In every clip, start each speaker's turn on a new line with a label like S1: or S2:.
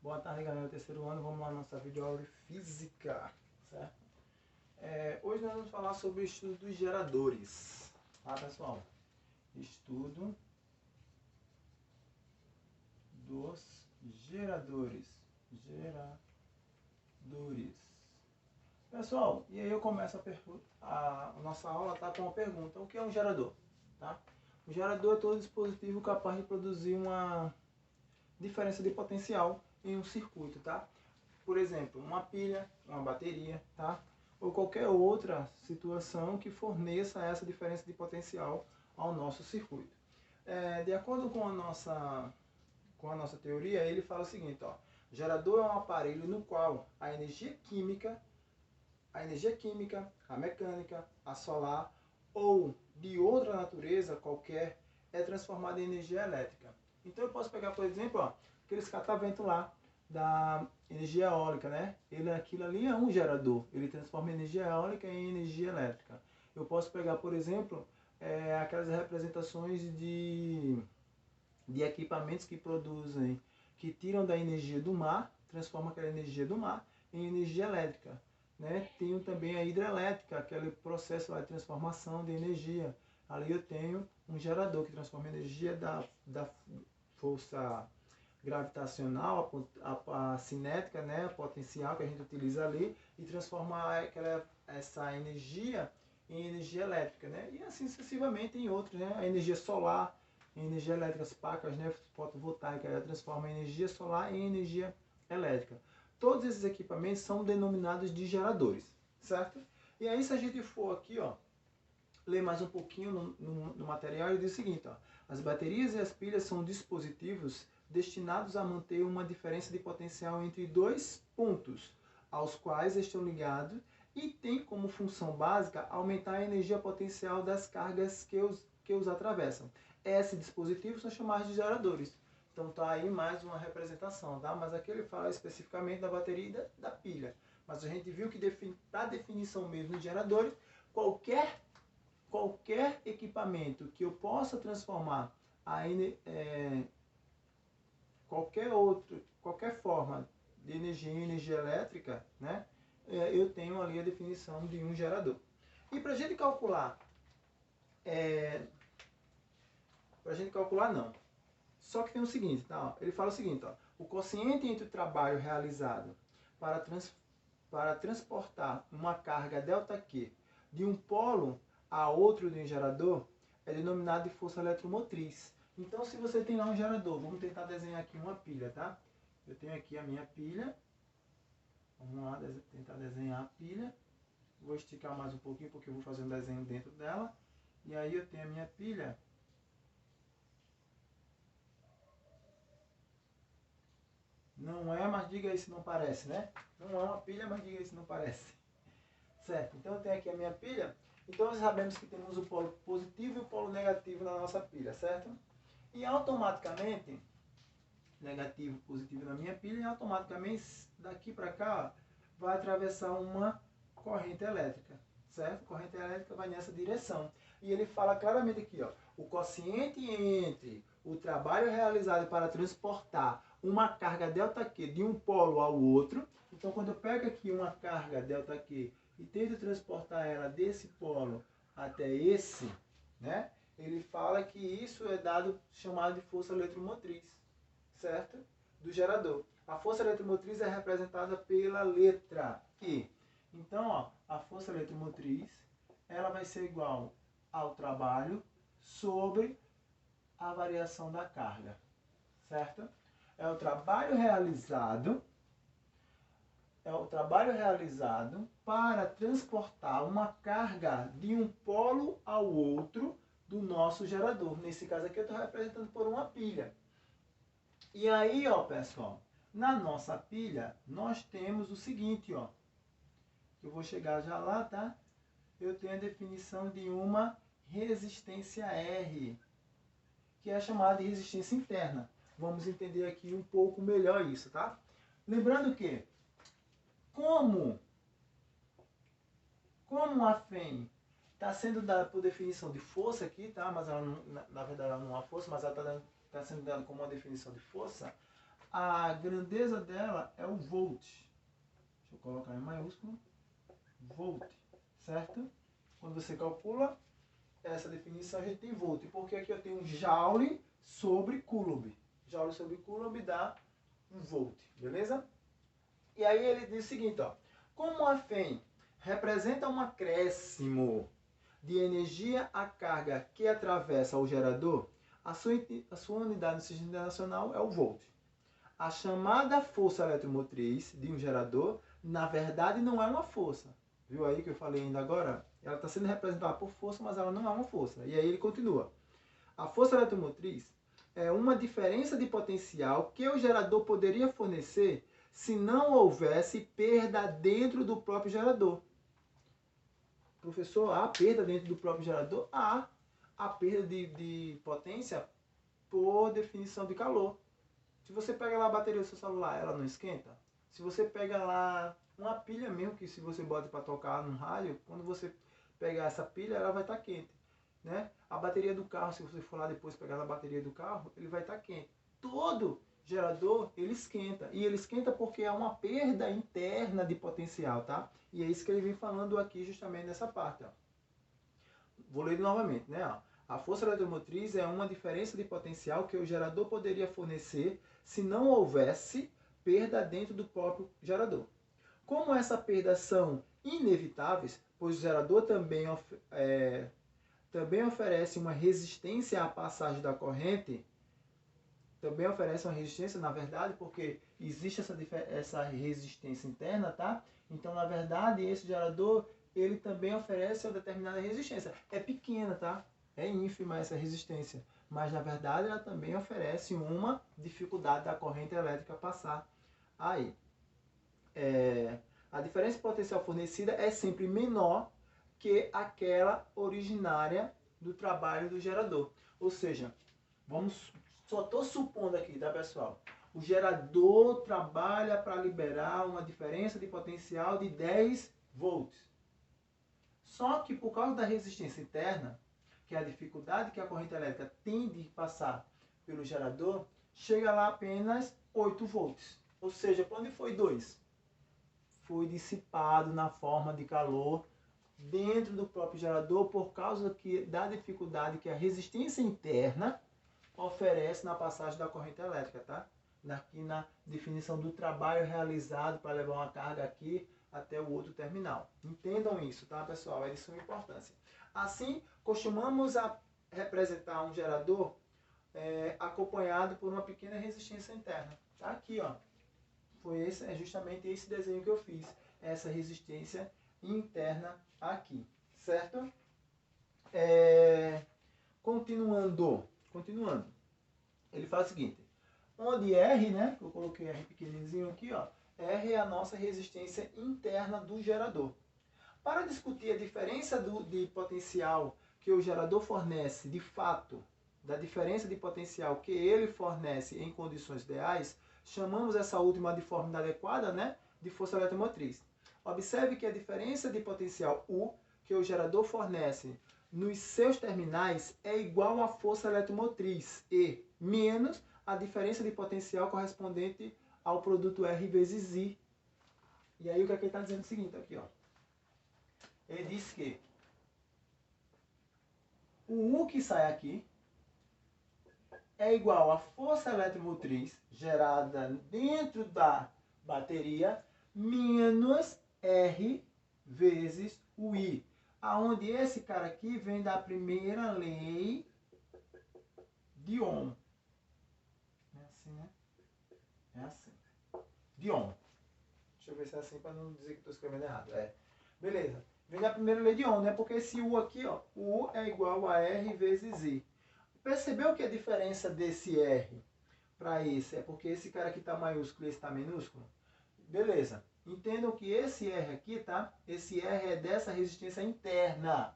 S1: Boa tarde, galera do terceiro ano. Vamos lá na nossa videoaula de física, certo? Hoje nós vamos falar sobre o estudo dos geradores, tá, pessoal? Estudo dos geradores. Pessoal, e aí eu começo a nossa aula tá com uma pergunta. O que é um gerador? Tá? O gerador é todo dispositivo capaz de produzir uma diferença de potencial em um circuito, tá? Por exemplo, uma pilha, uma bateria, tá? Ou qualquer outra situação que forneça essa diferença de potencial ao nosso circuito. De acordo com a nossa teoria, ele fala o seguinte, ó: gerador é um aparelho no qual a energia química, a mecânica, a solar ou de outra natureza qualquer é transformada em energia elétrica. Então eu posso pegar, por exemplo, ó, aqueles cataventos lá da energia eólica, né? Aquilo ali é um gerador, ele transforma energia eólica em energia elétrica. Eu posso pegar, por exemplo, aquelas representações de equipamentos que produzem, que tiram da energia do mar, transformam aquela energia do mar em energia elétrica. Né? Tenho também a hidrelétrica, aquele processo lá de transformação de energia. Ali eu tenho um gerador que transforma a energia da força gravitacional, a cinética, né, a potencial que a gente utiliza ali, e transforma essa energia em energia elétrica. Né? E assim sucessivamente em outros, né? A energia solar, energia elétrica, as placas, né, fotovoltaica, ela transforma a energia solar em energia elétrica. Todos esses equipamentos são denominados de geradores, certo? E aí, se a gente for aqui, ó, ler mais um pouquinho no material, ele diz o seguinte, ó: as baterias e as pilhas são dispositivos destinados a manter uma diferença de potencial entre dois pontos, aos quais estão ligados, e tem como função básica aumentar a energia potencial das cargas que os atravessam. Esses dispositivos são chamados de geradores. Então tá aí mais uma representação, tá? Mas aqui ele fala especificamente da bateria e da pilha. Mas a gente viu que para definição mesmo de geradores, qualquer equipamento que eu possa transformar qualquer forma de energia em energia elétrica, né? Eu tenho ali a definição de um gerador. E para a gente calcular, não. Só que tem o seguinte, tá? Ó, ele fala o seguinte, ó: o quociente entre o trabalho realizado para transportar uma carga ΔQ de um polo a outro de um gerador é denominado de força eletromotriz. Então, se você tem lá um gerador, vamos tentar desenhar aqui uma pilha, tá? Eu tenho aqui a minha pilha. Vamos lá tentar desenhar a pilha. Vou esticar mais um pouquinho porque eu vou fazer um desenho dentro dela. E aí eu tenho a minha pilha. Não é, mas diga aí se não parece, né? Não é uma pilha, mas diga aí se não parece. Certo? Então eu tenho aqui a minha pilha. Então nós sabemos que temos o polo positivo e o polo negativo na nossa pilha, certo? E automaticamente, negativo e positivo na minha pilha, e automaticamente daqui para cá vai atravessar uma corrente elétrica, certo? Corrente elétrica vai nessa direção. E ele fala claramente aqui, ó: o quociente entre o trabalho realizado para transportar uma carga ΔQ de um polo ao outro. Então, quando eu pego aqui uma carga ΔQ e tento transportar ela desse polo até esse, né? Ele fala que isso é chamado de força eletromotriz, certo? Do gerador. A força eletromotriz é representada pela letra E. Então, ó, a força eletromotriz, ela vai ser igual ao trabalho sobre a variação da carga, certo? É o trabalho realizado para transportar uma carga de um polo ao outro do nosso gerador. Nesse caso aqui eu estou representando por uma pilha. E aí, ó, pessoal, na nossa pilha nós temos o seguinte, ó. Eu vou chegar já lá, tá? Eu tenho a definição de uma resistência R, que é chamada de resistência interna. Vamos entender aqui um pouco melhor isso, tá? Lembrando que, como a FEM está sendo dada por definição de força aqui, tá? Mas ela não, na verdade ela não é uma força, mas ela está sendo dada como uma definição de força. a grandeza dela é o volt. Deixa eu colocar em maiúsculo. Volt, certo? Quando você calcula essa definição, a gente tem volt. Porque aqui eu tenho joule sobre coulomb. Joule sobre coulomb dá um volt, beleza? E aí ele diz o seguinte, ó. Como a FEM representa um acréscimo de energia à carga que atravessa o gerador, a sua unidade no sistema internacional é o volt. A chamada força eletromotriz de um gerador, na verdade, não é uma força. Viu aí que eu falei ainda agora? Ela está sendo representada por força, mas ela não é uma força. E aí ele continua. A força eletromotriz é uma diferença de potencial que o gerador poderia fornecer se não houvesse perda dentro do próprio gerador. Professor, há perda dentro do próprio gerador? Há a perda de potência por definição de calor. Se você pega lá a bateria do seu celular, ela não esquenta? Se você pega lá uma pilha mesmo, que se você bota para tocar no rádio, quando você pegar essa pilha, ela vai estar quente. Né? A bateria do carro, se você for lá depois pegar a bateria do carro, ele vai estar quente. Todo gerador, ele esquenta. E ele esquenta porque há uma perda interna de potencial, tá? E é isso que ele vem falando aqui justamente nessa parte, ó. Vou ler novamente, né? Ó. A força eletromotriz é uma diferença de potencial que o gerador poderia fornecer se não houvesse perda dentro do próprio gerador. Como essa perda são inevitáveis, pois o gerador também oferece uma resistência à passagem da corrente, também oferece uma resistência, na verdade, porque existe essa resistência interna, tá? Então, na verdade, esse gerador, ele também oferece uma determinada resistência. É pequena, tá? É ínfima essa resistência, mas, na verdade, ela também oferece uma dificuldade da corrente elétrica passar aí. A diferença potencial fornecida é sempre menor que aquela originária do trabalho do gerador. Ou seja, só estou supondo aqui, tá, pessoal? O gerador trabalha para liberar uma diferença de potencial de 10 volts. Só que por causa da resistência interna, que é a dificuldade que a corrente elétrica tem de passar pelo gerador, chega lá apenas 8 volts. Ou seja, para onde foi 2? Foi dissipado na forma de calor dentro do próprio gerador por causa da dificuldade que a resistência interna oferece na passagem da corrente elétrica, tá? Aqui na definição do trabalho realizado para levar uma carga aqui até o outro terminal. Entendam isso, tá, pessoal? É de suma importância. Assim, costumamos representar um gerador acompanhado por uma pequena resistência interna. Tá aqui, ó. É justamente esse desenho que eu fiz. Essa resistência interna aqui, certo? Continuando. Ele fala o seguinte. Onde R, né? Eu coloquei R pequenininho aqui, ó. R é a nossa resistência interna do gerador. Para discutir a diferença de potencial que o gerador fornece, de fato, da diferença de potencial que ele fornece em condições ideais, chamamos essa última de forma adequada, né, de força eletromotriz. Observe que a diferença de potencial U que o gerador fornece nos seus terminais é igual à força eletromotriz E menos a diferença de potencial correspondente ao produto R vezes I. E aí o que ele está dizendo é o seguinte, aqui, ó. Ele diz que o U que sai aqui é igual à força eletromotriz gerada dentro da bateria menos R vezes o I. Aonde esse cara aqui vem da primeira lei de Ohm. É assim, né? É assim. De Ohm. Deixa eu ver se é assim para não dizer que estou escrevendo errado. Beleza. Vem da primeira lei de Ohm, né? Porque esse U aqui, ó, o U é igual a R vezes I. Percebeu que a diferença desse R para esse é porque esse cara aqui está maiúsculo e esse está minúsculo? Beleza. Entendam que esse R aqui, tá? Esse R é dessa resistência interna,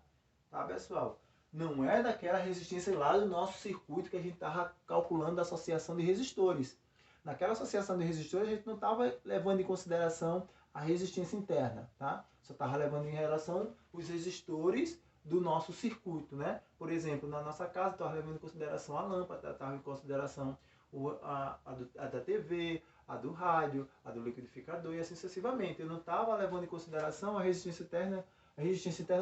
S1: tá, pessoal? Não é daquela resistência lá do nosso circuito que a gente estava calculando da associação de resistores. Naquela associação de resistores, a gente não estava levando em consideração a resistência interna, tá? Só estava levando em relação os resistores do nosso circuito, né? Por exemplo, na nossa casa, estava levando em consideração a lâmpada, estava em consideração a da TV, a do rádio, a do liquidificador e assim sucessivamente. Eu não estava levando em consideração a resistência interna,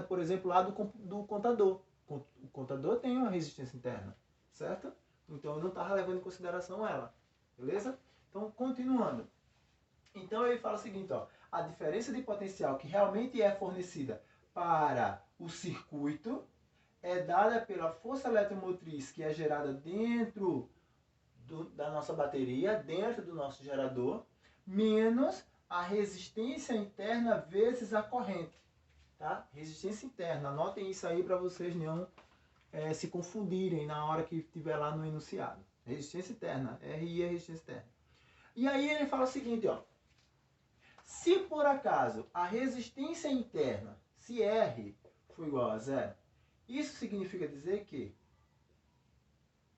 S1: por exemplo, lá do contador. O contador tem uma resistência interna, certo? Então eu não estava levando em consideração ela, beleza? Então, continuando. Então ele fala o seguinte, ó, a diferença de potencial que realmente é fornecida para o circuito é dada pela força eletromotriz que é gerada dentro da nossa bateria, dentro do nosso gerador, menos a resistência interna vezes a corrente. Tá? Resistência interna, anotem isso aí para vocês não se confundirem na hora que estiver lá no enunciado. Resistência interna, RI é resistência interna. E aí ele fala o seguinte, ó, se por acaso a resistência interna, se R for igual a zero, isso significa dizer que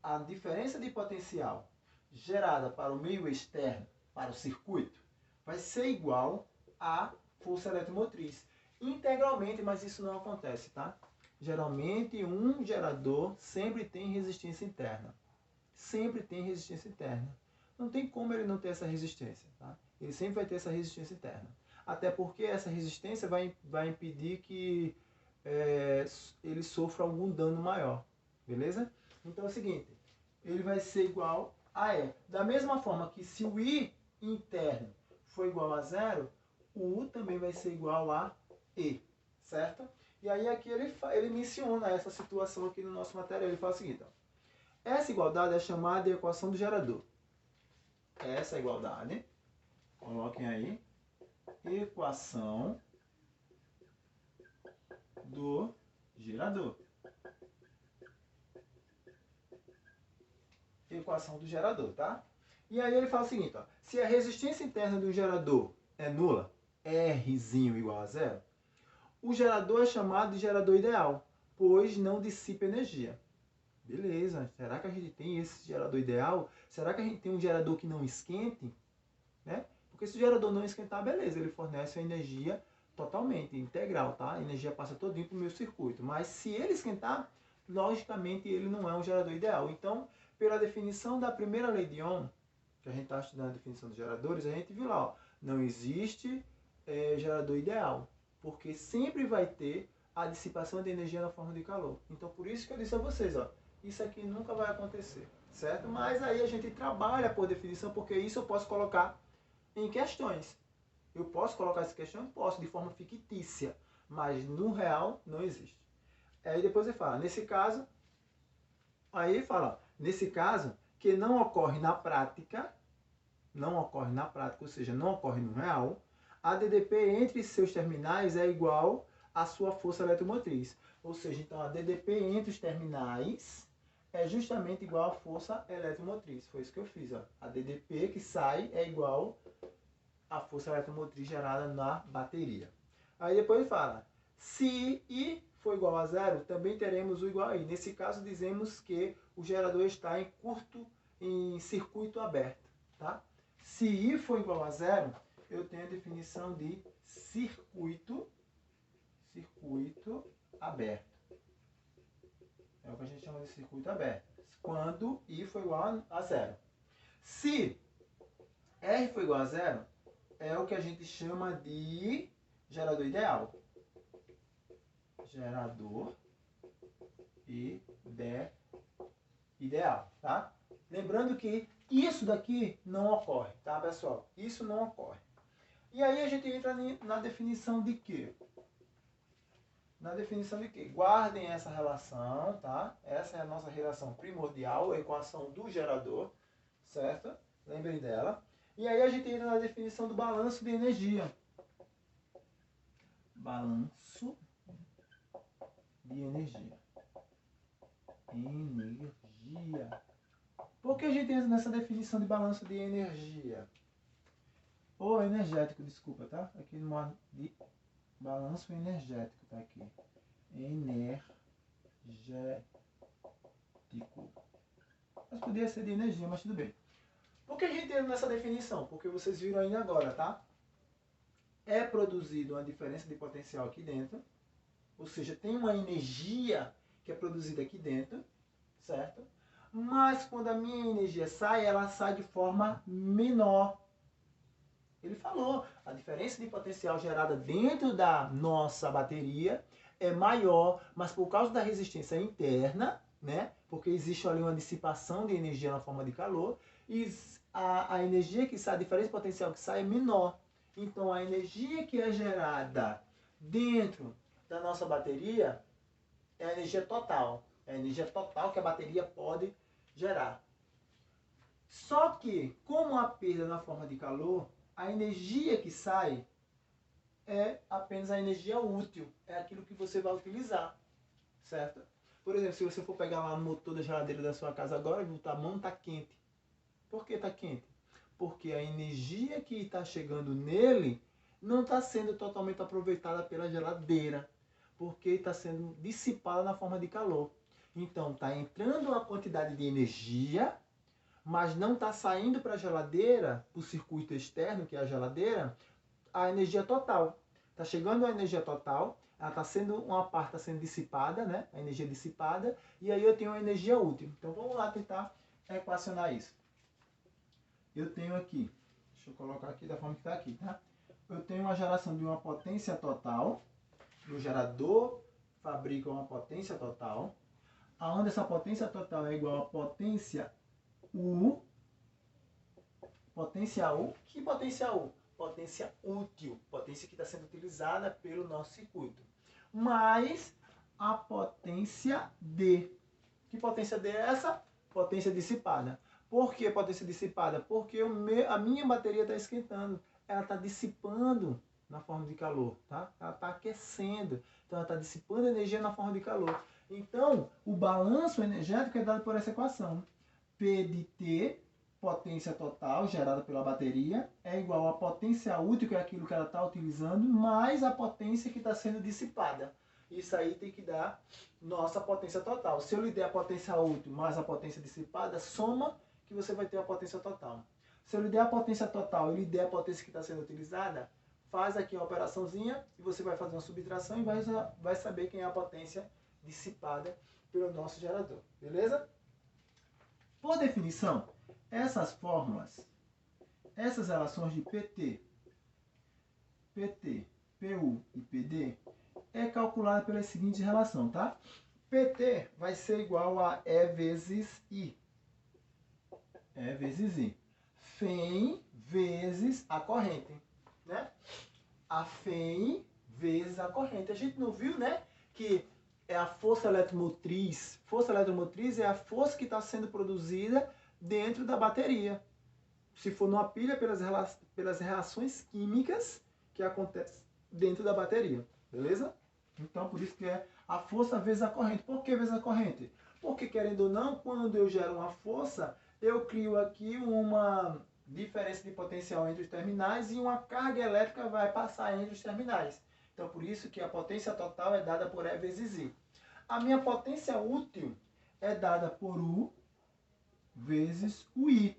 S1: a diferença de potencial gerada para o meio externo, para o circuito, vai ser igual à força eletromotriz. Integralmente, mas isso não acontece, tá? Geralmente, um gerador sempre tem resistência interna. Sempre tem resistência interna. Não tem como ele não ter essa resistência, tá? Ele sempre vai ter essa resistência interna. Até porque essa resistência vai impedir que ele sofra algum dano maior. Beleza? Então é o seguinte, ele vai ser igual a E. Da mesma forma que se o I interno for igual a zero, o U também vai ser igual a E, certo? E aí aqui ele menciona essa situação aqui no nosso material. Ele fala o seguinte, ó, essa igualdade é chamada de equação do gerador. Essa igualdade, coloquem aí, equação do gerador. Equação do gerador, tá? E aí ele fala o seguinte, ó, se a resistência interna do gerador é nula, Rzinho igual a zero, o gerador é chamado de gerador ideal, pois não dissipa energia. Beleza, será que a gente tem esse gerador ideal? Será que a gente tem um gerador que não esquente? Né? Porque se o gerador não esquentar, beleza, ele fornece a energia totalmente, integral, tá? A energia passa todinho para o meu circuito. Mas se ele esquentar, logicamente ele não é um gerador ideal. Então, pela definição da primeira lei de Ohm, que a gente está estudando a definição dos geradores, a gente viu lá, ó, não existe gerador ideal, porque sempre vai ter a dissipação de energia na forma de calor. Então, por isso que eu disse a vocês, ó, isso aqui nunca vai acontecer, certo? Mas aí a gente trabalha por definição, porque isso eu posso colocar em questões. Eu posso colocar essa questão? Posso, de forma fictícia, mas no real não existe. Aí depois ele fala, nesse caso, aí ele fala, nesse caso, que não ocorre na prática, ou seja, não ocorre no real, a DDP entre seus terminais é igual à sua força eletromotriz. Ou seja, então a DDP entre os terminais é justamente igual à força eletromotriz. Foi isso que eu fiz, ó. A DDP que sai é igual à força eletromotriz gerada na bateria. Aí depois ele fala, se I for igual a zero, também teremos o igual a I. Nesse caso, dizemos que o gerador está em circuito aberto. Tá? Se I for igual a zero, eu tenho a definição de circuito aberto. É o que a gente chama de circuito aberto. Quando I for igual a zero. Se R for igual a zero, é o que a gente chama de gerador ideal. Gerador ideal, tá? Lembrando que isso daqui não ocorre, tá, pessoal? Isso não ocorre. E aí a gente entra na definição de quê? Na definição de quê? Guardem essa relação, tá? Essa é a nossa relação primordial, a equação do gerador, certo? Lembrem dela. E aí a gente entra na definição do balanço de energia. Balanço de energia. Energia. Por que a gente entra nessa definição de balanço de energia? Ou energético, desculpa, tá? Aqui no modo de balanço energético, tá aqui. Energético. Mas podia ser de energia, mas tudo bem. Por que a gente entra nessa definição? Porque vocês viram ainda agora, tá? É produzido uma diferença de potencial aqui dentro. Ou seja, tem uma energia que é produzida aqui dentro, certo? mas quando a minha energia sai, ela sai de forma menor. Ele falou, a diferença de potencial gerada dentro da nossa bateria é maior, mas por causa da resistência interna, né? Porque existe ali uma dissipação de energia na forma de calor, e a energia que sai, a diferença de potencial que sai é menor. Então a energia que é gerada dentro da nossa bateria é a energia total. É a energia total que a bateria pode gerar. Só que, como a perda na forma de calor, a energia que sai é apenas a energia útil. É aquilo que você vai utilizar. Certo? Por exemplo, se você for pegar lá no motor da geladeira da sua casa agora, a mão está quente. Por que está quente? Porque a energia que está chegando nele não está sendo totalmente aproveitada pela geladeira. Porque está sendo dissipada na forma de calor. Então, está entrando uma quantidade de energia, mas não está saindo para a geladeira, para o circuito externo, que é a geladeira, a energia total. Está chegando a energia total, ela está sendo, uma parte está sendo dissipada, né? A energia dissipada, e aí eu tenho a energia útil. Então vamos lá tentar equacionar isso. Eu tenho aqui, deixa eu colocar aqui da forma que está aqui, tá? Eu tenho uma geração de uma potência total, o gerador fabrica uma potência total, aonde essa potência total é igual a potência U. Potência U, que potência U? Potência útil, potência que está sendo utilizada pelo nosso circuito. Mais a potência D. Que potência D é essa? Potência dissipada. Por que potência dissipada? Porque a minha bateria está esquentando. Ela está dissipando na forma de calor. Tá? Ela está aquecendo. Então ela está dissipando energia na forma de calor. Então, o balanço energético é dado por essa equação. P de T, potência total gerada pela bateria, é igual a potência útil, que é aquilo que ela está utilizando, mais a potência que está sendo dissipada. Isso aí tem que dar nossa potência total. Se eu lhe der a potência útil mais a potência dissipada, soma que você vai ter a potência total. Se eu lhe der a potência total e lhe der a potência que está sendo utilizada, faz aqui a operaçãozinha e você vai fazer uma subtração e vai saber quem é a potência dissipada pelo nosso gerador. Beleza? Por definição, essas fórmulas, essas relações de PT, PU e PD é calculada pela seguinte relação, tá? PT vai ser igual a E vezes I. E vezes I. Φ vezes a corrente, né? A Φ vezes a corrente. A gente não viu, né, que é a força eletromotriz. Força eletromotriz é a força que está sendo produzida dentro da bateria. Se for numa pilha, pelas reações químicas que acontecem dentro da bateria. Beleza? Então, por isso que é a força vezes a corrente. Por que vezes a corrente? Porque, querendo ou não, quando eu gero uma força, eu crio aqui uma diferença de potencial entre os terminais e uma carga elétrica vai passar entre os terminais. Então, por isso que a potência total é dada por E vezes I. A minha potência útil é dada por U vezes o I.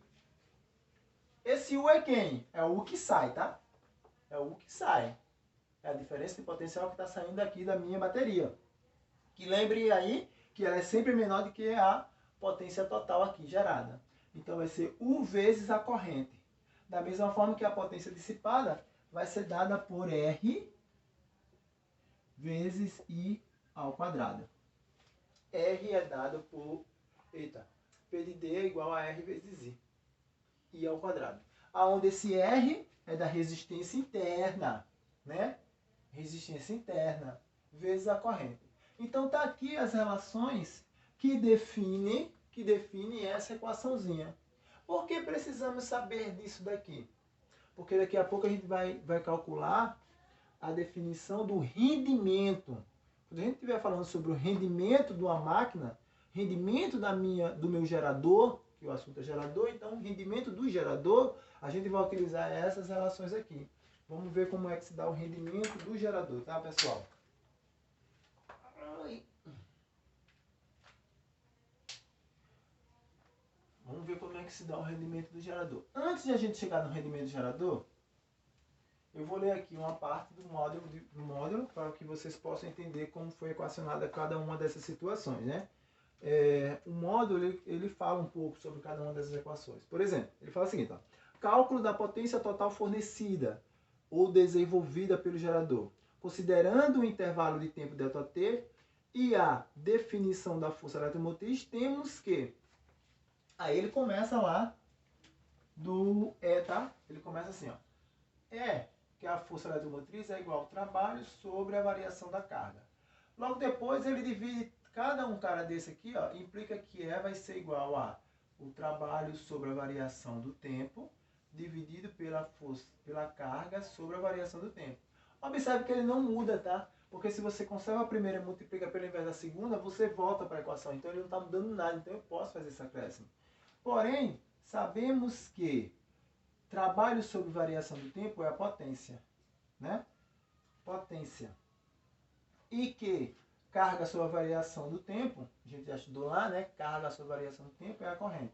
S1: Esse U é quem? É o U que sai, tá? É o U que sai. É a diferença de potencial que está saindo aqui da minha bateria. Que lembre aí que ela é sempre menor do que a potência total aqui gerada. Então vai ser U vezes a corrente. Da mesma forma que a potência dissipada vai ser dada por R vezes I ao quadrado. R é dado por... P de D é igual a R vezes I ao quadrado. Aonde esse R é da resistência interna, né? Resistência interna vezes a corrente. Então tá aqui as relações que definem essa equaçãozinha. Por que precisamos saber disso daqui? Porque daqui a pouco a gente vai calcular a definição do rendimento. Quando a gente estiver falando sobre o rendimento de uma máquina, rendimento do meu gerador, que o assunto é gerador, então o rendimento do gerador, a gente vai utilizar essas relações aqui. Vamos ver como é que se dá o rendimento do gerador, tá, pessoal? Vamos ver como é que se dá o rendimento do gerador. Antes de a gente chegar no rendimento do gerador, eu vou ler aqui uma parte do módulo para que vocês possam entender como foi equacionada cada uma dessas situações, né? o módulo ele fala um pouco sobre cada uma dessas equações. Por exemplo, ele fala o seguinte, ó, cálculo da potência total fornecida ou desenvolvida pelo gerador, considerando o intervalo de tempo ΔT e a definição da força eletromotriz, temos que... Aí ele começa lá do E, tá? Ele começa assim, ó. Que a força eletromotriz é igual ao trabalho sobre a variação da carga. Logo depois ele divide cada um cara desse aqui, ó, implica que vai ser igual a o trabalho sobre a variação do tempo dividido pela força, pela carga sobre a variação do tempo. Observe que ele não muda, tá? Porque se você conserva a primeira e multiplica pelo invés da segunda, você volta para a equação. Então ele não está mudando nada, então eu posso fazer esse acréscimo. Porém, sabemos que trabalho sobre variação do tempo é a potência, né? Potência. E que carga sobre a variação do tempo, a gente já estudou lá, né? Carga sobre a variação do tempo é a corrente.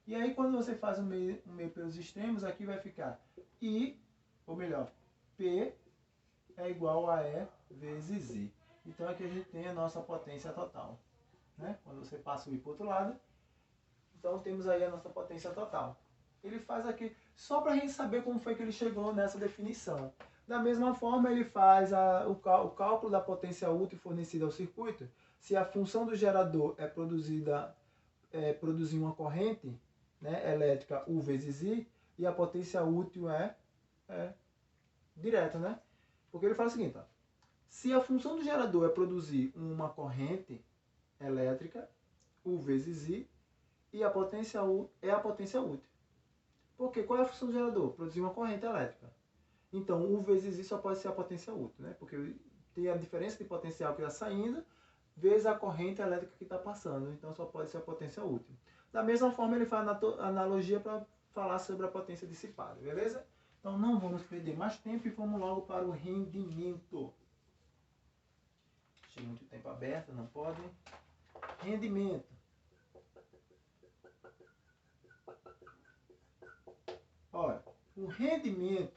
S1: E aí quando você faz o meio pelos extremos, aqui vai ficar I, ou melhor, P é igual a E vezes I. Então aqui a gente tem a nossa potência total, né? Quando você passa o I para o outro lado, então temos aí a nossa potência total. Ele faz aqui, só para a gente saber como foi que ele chegou nessa definição. Da mesma forma, ele faz o cálculo da potência útil fornecida ao circuito. Se a função do gerador é produzir uma corrente, né, elétrica U vezes I, e a potência útil é direta, né? Porque ele fala o seguinte, ó, se a função do gerador é produzir uma corrente elétrica, U vezes I, e a potência U é a potência útil. Porque qual é a função do gerador? Produzir uma corrente elétrica. Então, U vezes I só pode ser a potência útil, né? Porque tem a diferença de potencial que está saindo, vezes a corrente elétrica que está passando. Então, só pode ser a potência útil. Da mesma forma, ele faz a analogia para falar sobre a potência dissipada, beleza? Então, não vamos perder mais tempo e vamos logo para o rendimento. Deixei muito tempo aberto, não pode. Rendimento. Olha, o rendimento,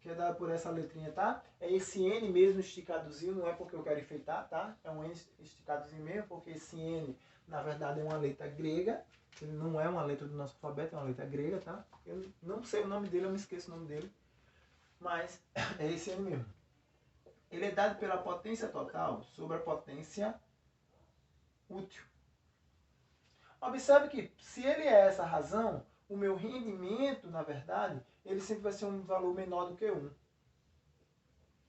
S1: que é dado por essa letrinha, tá? É esse N mesmo esticadozinho, não é porque eu quero enfeitar, tá? É um N esticadozinho mesmo, porque esse N, na verdade, é uma letra grega. Ele não é uma letra do nosso alfabeto, é uma letra grega, tá? Eu não sei o nome dele, eu me esqueço o nome dele. Mas é esse N mesmo. Ele é dado pela potência total sobre a potência útil. Observe que, se ele é essa razão, o meu rendimento, na verdade, ele sempre vai ser um valor menor do que 1.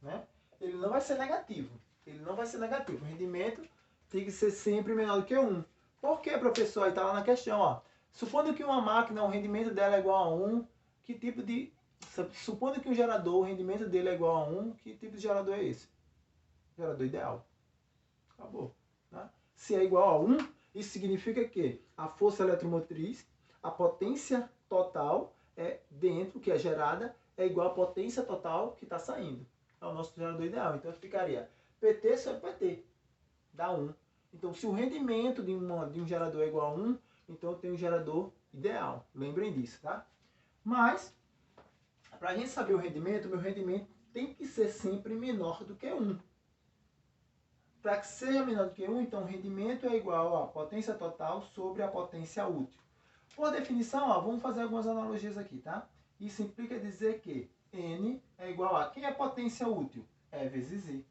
S1: Né? Ele não vai ser negativo. Ele não vai ser negativo. O rendimento tem que ser sempre menor do que 1. Por quê, professor? Aí está lá na questão. Ó. Supondo que uma máquina, o rendimento dela é igual a 1, que tipo de... Supondo que um gerador, o rendimento dele é igual a 1, que tipo de gerador é esse? Gerador ideal. Acabou. Tá? Se é igual a 1, isso significa que a força eletromotriz, a potência total dentro, que é gerada, é igual à potência total que está saindo. É o nosso gerador ideal. Então ficaria PT sobre PT, dá 1. Então se o rendimento de um gerador é igual a 1, então eu tenho um gerador ideal. Lembrem disso, tá? Mas, para a gente saber o rendimento, meu rendimento tem que ser sempre menor do que 1. Para que seja menor do que 1, então o rendimento é igual à potência total sobre a potência útil. Por definição, ó, vamos fazer algumas analogias aqui, tá? Isso implica dizer que N é igual a... Quem é a potência útil? E vezes I.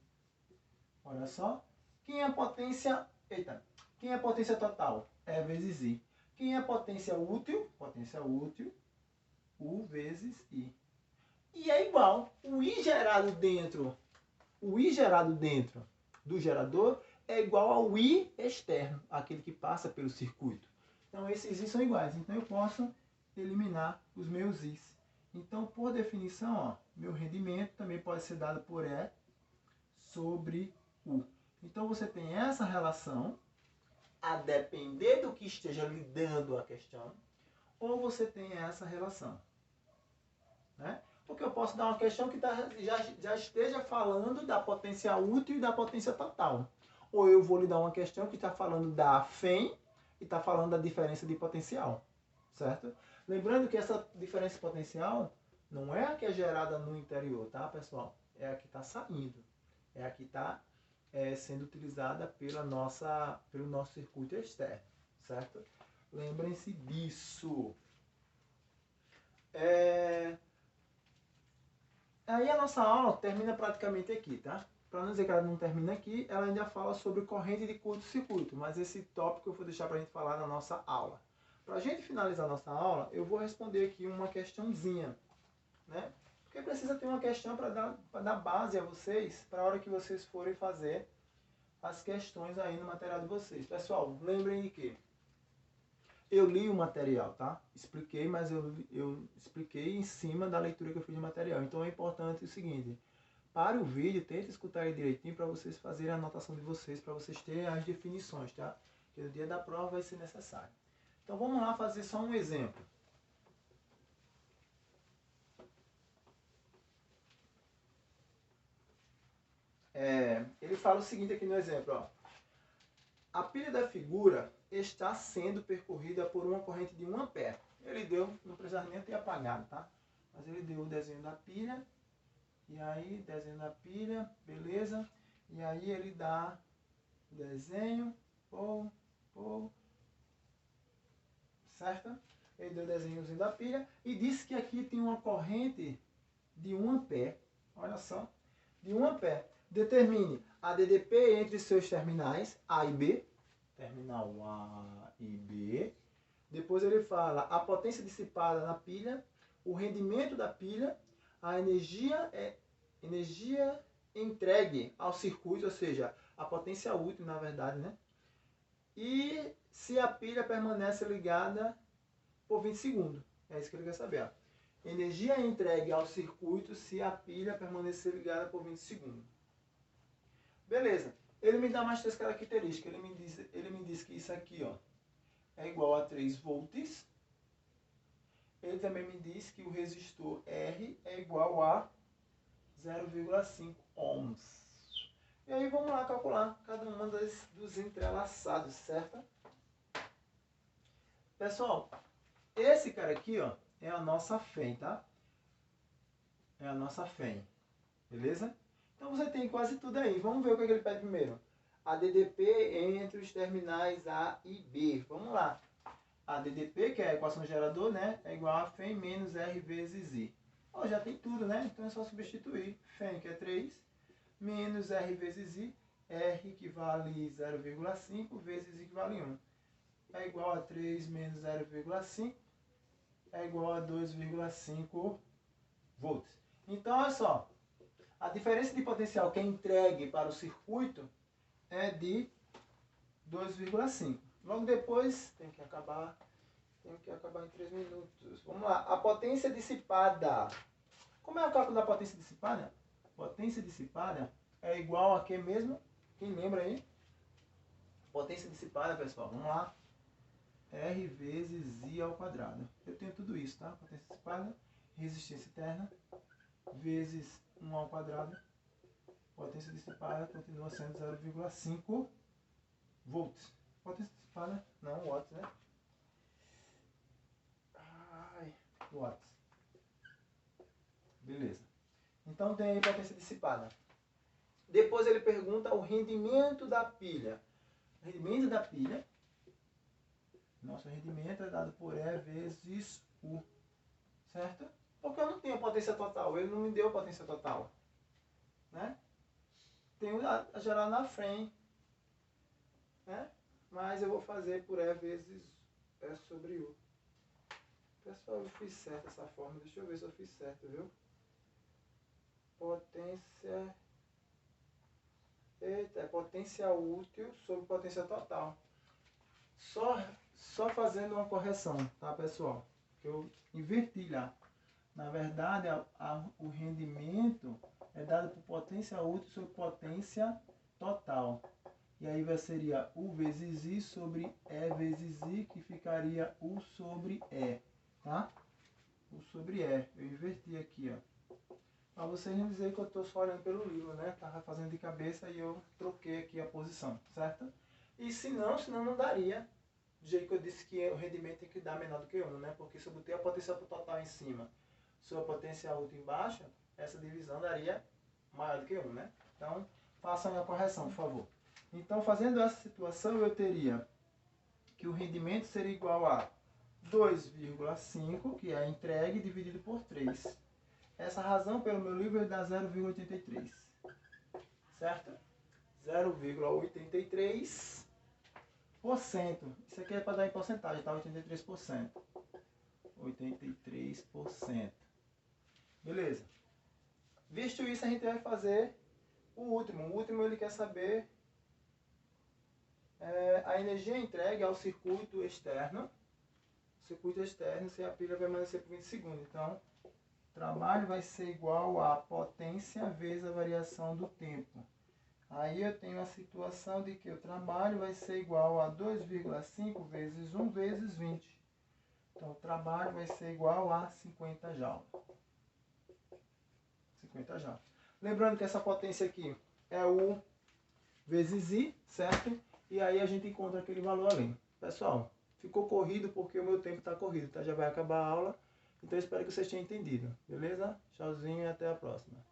S1: Olha só. Quem é a potência... Eita. Quem é a potência total? E vezes I. Quem é a potência útil? Potência útil. U vezes I. E é igual. O I gerado dentro do gerador é igual ao I externo, aquele que passa pelo circuito. Então esses I são iguais, então eu posso eliminar os meus Is. Então, por definição, ó, meu rendimento também pode ser dado por E sobre U. Então você tem essa relação, a depender do que esteja lhe dando a questão, ou você tem essa relação. Né? Porque eu posso dar uma questão que já esteja falando da potência útil e da potência total. Ou eu vou lhe dar uma questão que está falando da FEM e está falando da diferença de potencial. Certo? Lembrando que essa diferença de potencial não é a que é gerada no interior, tá, pessoal? É a que está saindo. É a que está sendo utilizada pelo nosso circuito externo, certo? Lembrem-se disso. Aí a nossa aula termina praticamente aqui, tá? Para não dizer que ela não termina aqui, ela ainda fala sobre corrente de curto-circuito, mas esse tópico eu vou deixar para a gente falar na nossa aula. Para a gente finalizar a nossa aula, eu vou responder aqui uma questãozinha, né? Porque precisa ter uma questão para dar base a vocês, para a hora que vocês forem fazer as questões aí no material de vocês. Pessoal, lembrem de que eu li o material, tá? Expliquei, mas eu expliquei em cima da leitura que eu fiz do material. Então é importante o seguinte: pare o vídeo, tente escutar ele direitinho para vocês fazerem a anotação de vocês, para vocês terem as definições, tá? Porque no dia da prova vai ser necessário. Então vamos lá fazer só um exemplo. Ele fala o seguinte aqui no exemplo, ó. A pilha da figura está sendo percorrida por uma corrente de 1 ampere. Ele deu, não precisava nem ter apagado, tá? Mas ele deu o desenho da pilha. E aí, desenho da pilha, beleza. E aí ele dá o desenho, certo? Ele deu o desenhozinho da pilha e disse que aqui tem uma corrente de 1 ampere. Olha só, de 1 ampere. Determine a DDP entre seus terminais A e B. Terminal A e B. Depois ele fala a potência dissipada na pilha, o rendimento da pilha, a energia entregue ao circuito, ou seja, a potência útil, na verdade, né? E se a pilha permanece ligada por 20 segundos. É isso que ele quer saber. Ó. Energia entregue ao circuito se a pilha permanecer ligada por 20 segundos. Beleza. Ele me dá mais 3 características. Ele me diz que isso aqui, ó, é igual a 3 volts. Ele também me diz que o resistor R é igual a 0,5 ohms. E aí vamos lá calcular cada uma dos entrelaçados, certo? Pessoal, esse cara aqui, ó, é a nossa FEM, tá? É a nossa FEM, beleza? Então você tem quase tudo aí. Vamos ver o que ele pede primeiro. A DDP entre os terminais A e B. Vamos lá. A DDP, que é a equação do gerador, né? É igual a FEM menos R vezes I. Ó, já tem tudo, né? Então é só substituir. FEM, que é 3, menos R vezes I. R equivale 0,5 vezes I equivale 1. É igual a 3 menos 0,5. É igual a 2,5 volts. Então, olha só. A diferença de potencial que é entregue para o circuito é de 2,5. Logo depois, tem que acabar em 3 minutos. Vamos lá. A potência dissipada. Como é o cálculo da potência dissipada? Potência dissipada é igual a que mesmo? Quem lembra aí? Potência dissipada, pessoal. Vamos lá. R vezes I ao quadrado. Eu tenho tudo isso, tá? Potência dissipada, resistência interna, vezes 1 ao quadrado. Potência dissipada continua sendo 0,5 volts. Potência dissipada, não watts, né? Watts. Beleza. Então tem aí potência dissipada. Depois ele pergunta o rendimento da pilha. O rendimento da pilha, nosso rendimento é dado por E vezes U. Certo? Porque eu não tenho potência total. Ele não me deu potência total. Né? Tenho a gerar na frente. Né? Mas eu vou fazer por E vezes E sobre U. Pessoal, eu fiz certo essa forma. Deixa eu ver se eu fiz certo, viu? Potência... Eita, é potência útil sobre potência total. Só fazendo uma correção, tá, pessoal? Que eu inverti lá. Na verdade, o rendimento é dado por potência útil sobre potência total. E aí seria U vezes I sobre E vezes I, que ficaria U sobre E, tá? U sobre E. Eu inverti aqui, ó. Para vocês não dizerem que eu estou só olhando pelo livro, né? Estava fazendo de cabeça e eu troquei aqui a posição, certo? E senão não daria. Do jeito que eu disse que o rendimento tem que dar menor do que 1, né? Porque se eu botei a potência total em cima, se a potência útil embaixo, essa divisão daria maior do que 1, né? Então, Façam a correção, por favor. Então, fazendo essa situação, eu teria que o rendimento seria igual a 2,5, que é a entregue, dividido por 3. Essa razão, pelo meu livro, dá 0,83. Certo? 0,83%. Isso aqui é para dar em porcentagem, tá? 83%. 83%. Beleza. Visto isso, a gente vai fazer o último. O último, ele quer saber a energia entregue ao circuito externo. O circuito externo, se a pilha vai permanecer por 20 segundos. Então, o trabalho vai ser igual a potência vezes a variação do tempo. Aí eu tenho a situação de que o trabalho vai ser igual a 2,5 vezes 1 vezes 20. Então, o trabalho vai ser igual a 50 joules. 50 joules. Lembrando que essa potência aqui é U vezes I, certo? E aí a gente encontra aquele valor ali. Pessoal, ficou corrido porque o meu tempo está corrido, tá? Já vai acabar a aula. Então, eu espero que vocês tenham entendido. Beleza? Tchauzinho e até a próxima.